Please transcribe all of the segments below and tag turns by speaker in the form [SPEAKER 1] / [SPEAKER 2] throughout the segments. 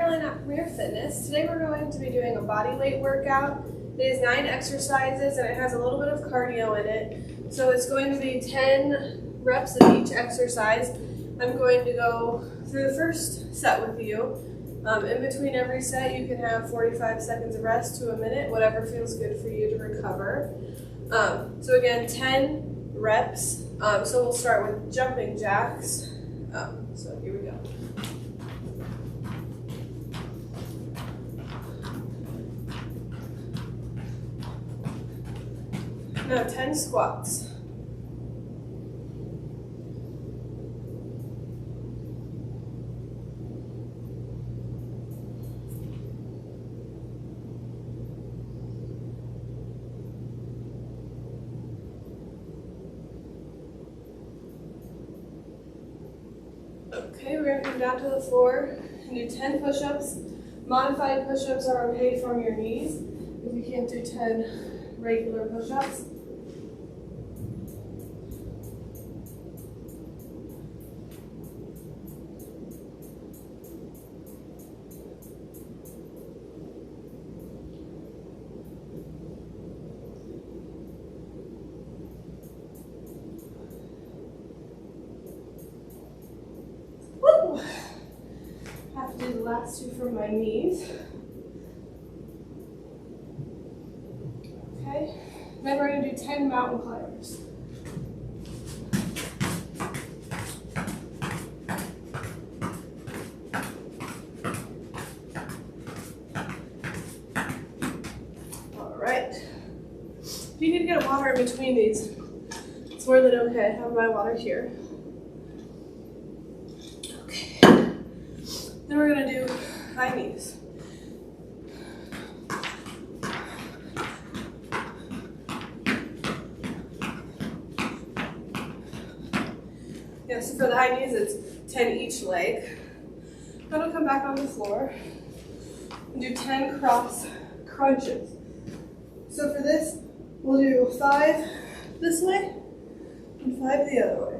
[SPEAKER 1] Caroline at Premier Fitness. Today we're going to be doing a body weight workout. It is 9 exercises and it has a little bit of cardio in it. So it's going to be 10 reps of each exercise. I'm going to go through the first set with you. In between every set you can have 45 seconds of rest to a minute, whatever feels good for you to recover. So again, 10 reps. So we'll start with jumping jacks. So here we go. Now 10 squats. Okay, we're going to come down to the floor and do 10 push-ups. Modified push-ups are okay from your knees if you can't do 10 regular push-ups. Have to do the last two from my knees. Okay, then we're going to do 10 mountain climbers. All right. If you need to get a water in between these, it's more than okay. I have my water here. Then we're going to do high knees. Yeah, so for the high knees, it's 10 each leg. Then we'll come back on the floor and do 10 cross crunches. So for this, we'll do 5 this way and 5 the other way.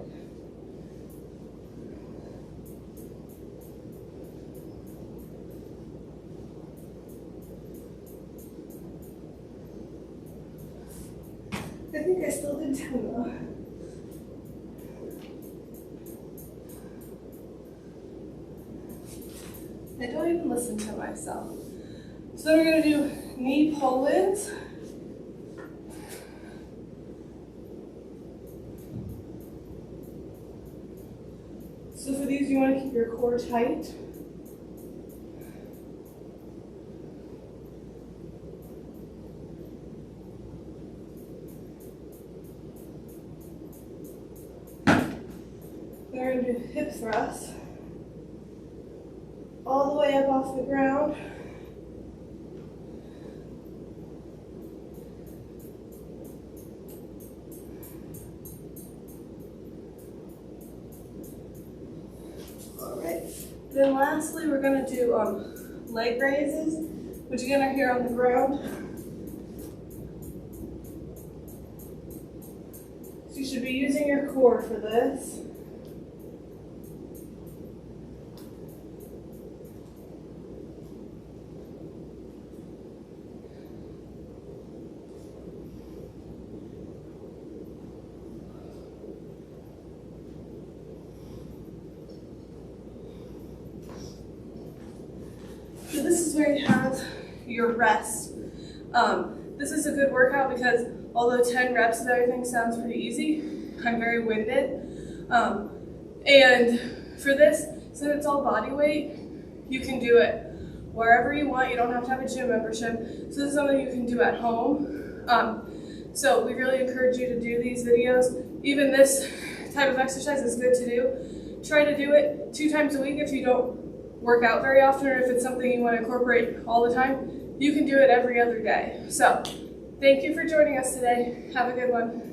[SPEAKER 1] I think I still did 10 though. I don't even listen to myself. So we're going to do knee pull-ins. So for these, you want to keep your core tight. We're going to do hip thrusts all the way up off the ground. All right. Then lastly, we're going to do leg raises, which again are here on the ground. So you should be using your core for this. So this is where you have your rest. This is a good workout because although 10 reps of everything sounds pretty easy, I'm very winded. And for this, since it's all body weight, you can do it wherever you want. You don't have to have a gym membership. So this is something you can do at home. So we really encourage you to do these videos. Even this type of exercise is good to do. Try to do it 2 times a week if you don't work out very often, or if it's something you want to incorporate all the time. You can do it every other day. So thank you for joining us today. Have a good one.